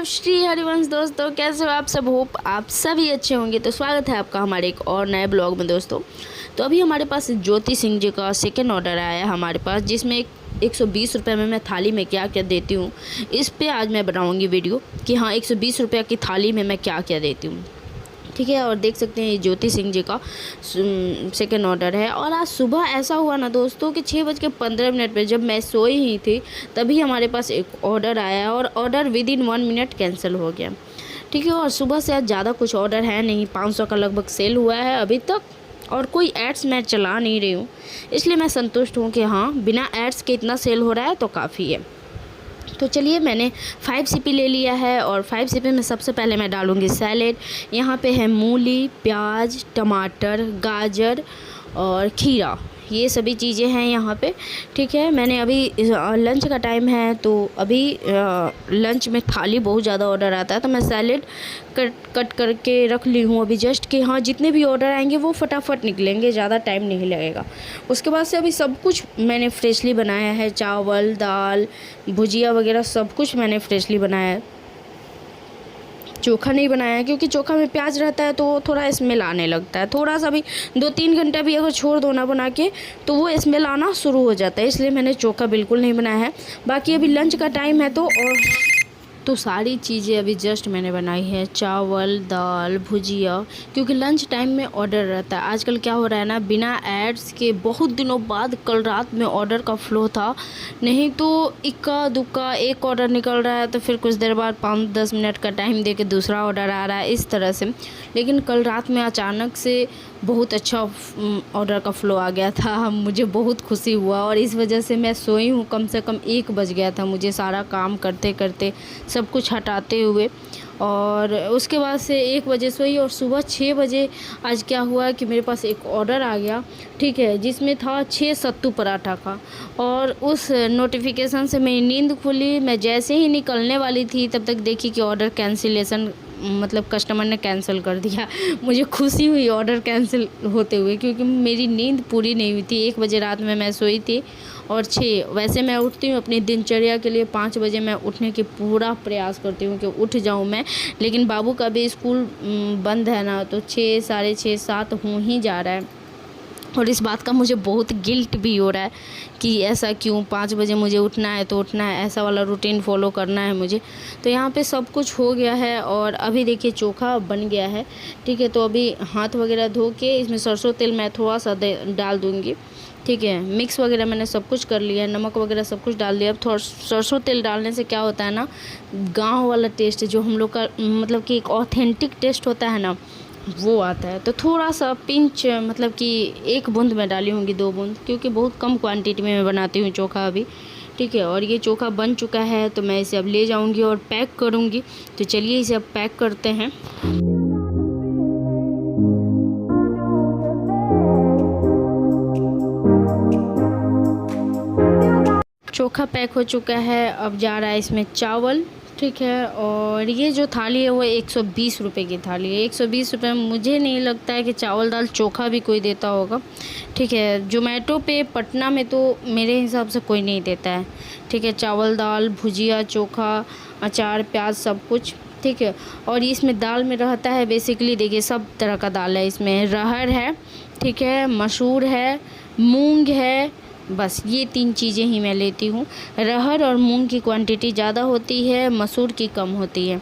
श्री हरिवंश दोस्तों, कैसे हो आप सब। होप आप सभी अच्छे होंगे। तो स्वागत है आपका हमारे एक और नए ब्लॉग में दोस्तों। तो अभी हमारे पास ज्योति सिंह जी का सेकंड ऑर्डर आया है हमारे पास, जिसमें 120 रुपये में मैं थाली में क्या क्या देती हूँ, इस पे आज मैं बनाऊँगी वीडियो कि हाँ 120 रुपये की थाली में मैं क्या क्या देती हूँ। ठीक है, और देख सकते हैं ये ज्योति सिंह जी का सेकंड ऑर्डर है। और आज सुबह ऐसा हुआ ना दोस्तों कि 6:15 पे जब मैं सोई ही थी तभी हमारे पास एक ऑर्डर आया और ऑर्डर विदिन 1 मिनट कैंसिल हो गया। ठीक है, और सुबह से आज ज़्यादा कुछ ऑर्डर है नहीं, 500 का लगभग सेल हुआ है अभी तक, और कोई एड्स मैं चला नहीं रही हूँ, इसलिए मैं संतुष्ट हूँ कि हाँ बिना एड्स के इतना सेल हो रहा है तो काफ़ी है। तो चलिए, मैंने 5 सीपी ले लिया है और 5 सीपी में सबसे पहले मैं डालूँगी सैलेड। यहाँ पे है मूली, प्याज, टमाटर, गाजर और खीरा, ये सभी चीज़ें हैं यहाँ पे। ठीक है, मैंने अभी लंच का टाइम है तो अभी लंच में थाली बहुत ज़्यादा ऑर्डर आता है, तो मैं सैलेड कट करके रख ली हूँ अभी जस्ट कि हाँ जितने भी ऑर्डर आएंगे वो फटाफट निकलेंगे, ज़्यादा टाइम नहीं लगेगा। उसके बाद से अभी सब कुछ मैंने फ्रेशली बनाया है, चावल, दाल, भुजिया वगैरह सब कुछ मैंने फ्रेशली बनाया है। चोखा नहीं बनाया है क्योंकि चोखा में प्याज रहता है तो थोड़ा स्मेल आने लगता है, थोड़ा सा भी 2-3 घंटा भी अगर छोड़ दो ना बना के तो वो स्मेल आना शुरू हो जाता है, इसलिए मैंने चोखा बिल्कुल नहीं बनाया है। बाकी अभी लंच का टाइम है तो सारी चीज़ें अभी जस्ट मैंने बनाई है, चावल, दाल, भुजिया, क्योंकि लंच टाइम में ऑर्डर रहता है। आजकल क्या हो रहा है ना, बिना एड्स के बहुत दिनों बाद कल रात में ऑर्डर का फ्लो था, नहीं तो इक्का दुक्का एक ऑर्डर निकल रहा है तो फिर कुछ देर बाद 5-10 मिनट का टाइम दे के दूसरा ऑर्डर आ रहा है, इस तरह से। लेकिन कल रात में अचानक से बहुत अच्छा ऑर्डर का फ़्लो आ गया था, मुझे बहुत खुशी हुआ और इस वजह से मैं सोई हूँ। कम से कम 1 बज गया था मुझे सारा काम करते करते, सब कुछ हटाते हुए, और उसके बाद से 1 बजे सोई और सुबह 6 बजे आज क्या हुआ कि मेरे पास एक ऑर्डर आ गया। ठीक है, जिसमें था 6 सत्तू पराठा का, और उस नोटिफिकेशन से मेरी नींद खुली। मैं जैसे ही निकलने वाली थी तब तक देखी कि ऑर्डर कैंसिलेशन, मतलब कस्टमर ने कैंसिल कर दिया। मुझे खुशी हुई ऑर्डर कैंसिल होते हुए, क्योंकि मेरी नींद पूरी नहीं हुई थी। 1 बजे रात में मैं सोई थी और 6 वैसे मैं उठती हूँ अपनी दिनचर्या के लिए, 5 बजे मैं उठने की पूरा प्रयास करती हूँ कि उठ जाऊँ मैं, लेकिन बाबू का भी स्कूल बंद है ना, तो 6, साढ़े 6, 7 हो ही जा रहा है। और इस बात का मुझे बहुत गिल्ट भी हो रहा है कि ऐसा क्यों, 5 बजे मुझे उठना है तो उठना है, ऐसा वाला रूटीन फॉलो करना है मुझे। तो यहाँ पे सब कुछ हो गया है और अभी देखिए चोखा बन गया है। ठीक है, तो अभी हाथ वगैरह धो के इसमें सरसों तेल मैं थोड़ा सा डाल दूँगी। ठीक है, मिक्स वगैरह मैंने सब कुछ कर लिया है, नमक वगैरह सब कुछ डाल दिया। अब थोड़ा सरसों तेल डालने से क्या होता है ना, गाँव वाला टेस्ट जो हम लोग का मतलब कि एक ऑथेंटिक टेस्ट होता है ना, वो आता है। तो थोड़ा सा पिंच, मतलब कि 1 बूंद मैं डाली होंगी, 2 बूंद, क्योंकि बहुत कम क्वांटिटी में मैं बनाती हूँ चोखा अभी। ठीक है, और ये चोखा बन चुका है तो मैं इसे अब ले जाऊँगी और पैक करूँगी। तो चलिए इसे अब पैक करते हैं। चोखा पैक हो चुका है, अब जा रहा है इसमें चावल। ठीक है, और ये जो थाली है वो 120 रुपये की थाली है। 120 रुपये में मुझे नहीं लगता है कि चावल दाल चोखा भी कोई देता होगा। ठीक है, जोमेटो पे पटना में तो मेरे हिसाब से कोई नहीं देता है। ठीक है, चावल दाल, भुजिया, चोखा, अचार, प्याज, सब कुछ। ठीक है, और इसमें दाल में रहता है बेसिकली, देखिए सब तरह का दाल है इसमें, रहर है, ठीक है, मसूर है, मूंग है, बस ये 3 चीज़ें ही मैं लेती हूँ। रहर और मूंग की क्वांटिटी ज़्यादा होती है, मसूर की कम होती है।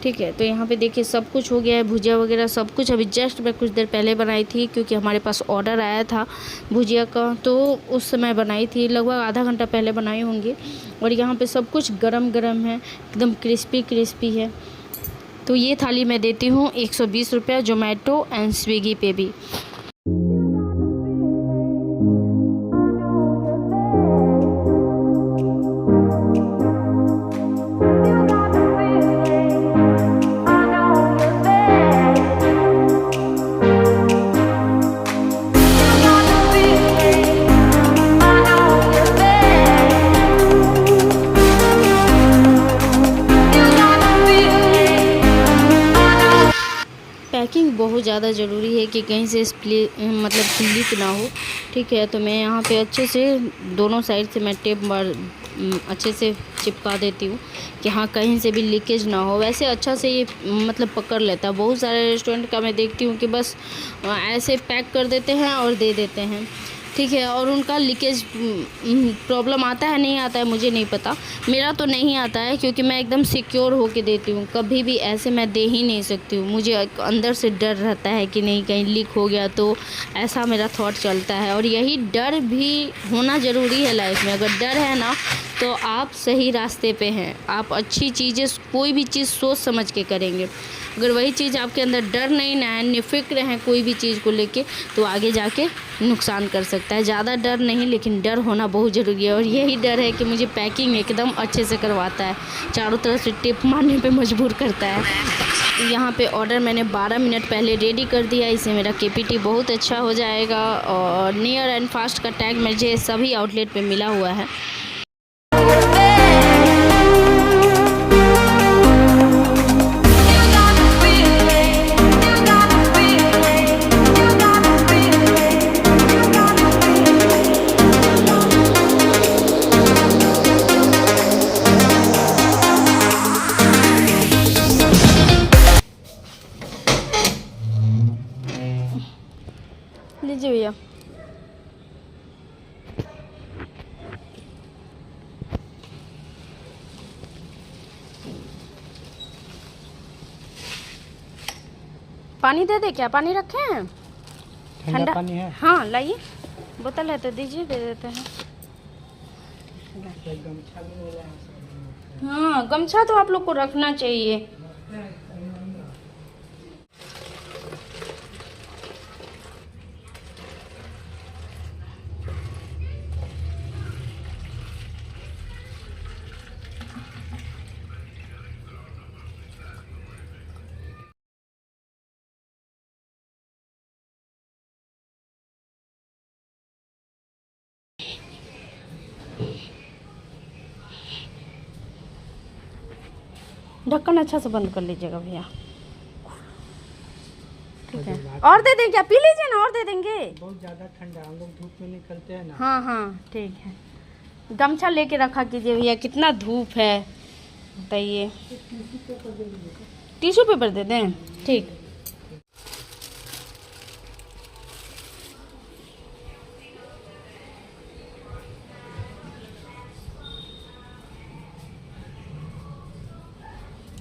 ठीक है, तो यहाँ पे देखिए सब कुछ हो गया है, भुजिया वगैरह सब कुछ अभी जस्ट मैं कुछ देर पहले बनाई थी, क्योंकि हमारे पास ऑर्डर आया था भुजिया का, तो उस समय बनाई थी, लगभग आधा घंटा पहले बनाई होंगी। और यहाँ पे सब कुछ गरम गरम है, एकदम क्रिस्पी क्रिस्पी है। तो ये थाली मैं देती हूँ 120 रुपये, जोमेटो एंड स्विगी पे भी। पैकिंग बहुत ज़्यादा ज़रूरी है कि कहीं से मतलब लीक ना हो। ठीक है, तो मैं यहाँ पे अच्छे से दोनों साइड से मैं टेप अच्छे से चिपका देती हूँ कि हाँ कहीं से भी लीकेज ना हो। वैसे अच्छा से ये मतलब पकड़ लेता है। बहुत सारे रेस्टोरेंट का मैं देखती हूँ कि बस ऐसे पैक कर देते हैं और दे देते हैं, ठीक है, और उनका लीकेज प्रॉब्लम आता है नहीं आता है मुझे नहीं पता। मेरा तो नहीं आता है क्योंकि मैं एकदम सिक्योर होके देती हूँ। कभी भी ऐसे मैं दे ही नहीं सकती हूँ। मुझे अंदर से डर रहता है कि नहीं कहीं लीक हो गया तो, ऐसा मेरा थॉट चलता है। और यही डर भी होना ज़रूरी है लाइफ में। अगर डर है ना तो आप सही रास्ते पे हैं। आप अच्छी चीज़ें, कोई भी चीज़ सोच समझ के करेंगे। अगर वही चीज़ आपके अंदर डर नहीं ना है, निफ़िक्र है कोई भी चीज़ को लेके, तो आगे जाके नुकसान कर सकता है। ज़्यादा डर नहीं, लेकिन डर होना बहुत ज़रूरी है। और यही डर है कि मुझे पैकिंग एकदम अच्छे से करवाता है, चारों तरफ से टिप मारने पे मजबूर करता है। यहाँ पे ऑर्डर मैंने 12 मिनट पहले रेडी कर दिया। इससे मेरा केपीटी बहुत अच्छा हो जाएगा। और नियर एंड फास्ट का टैग मुझे सभी आउटलेट पे मिला हुआ है। लीजिए भैया। पानी दे दे क्या? पानी रखे हैं? ठंडा पानी है? हाँ लाइए, बोतल है तो दीजिए, दे देते हैं। हाँ गमछा तो आप लोग को रखना चाहिए। ढक्कन अच्छा से बंद कर लीजिएगा भैया, ठीक है। और दे दें क्या? पी लीजिए ना, और दे देंगे। बहुत ज़्यादा ठंडा, हम लोग धूप में निकलते हैं ना। हाँ हाँ ठीक है। गमछा लेके रखा कीजिए भैया, कितना धूप है बताइए। टिश्यू पेपर दे दें? ठीक।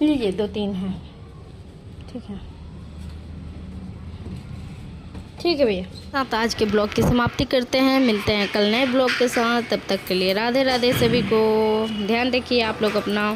लीजिए, 2-3 हैं, ठीक है। ठीक है भैया। साथ आज के ब्लॉग की समाप्ति करते हैं। मिलते हैं कल नए ब्लॉग के साथ। तब तक के लिए राधे राधे सभी को। ध्यान रखिए आप लोग अपना।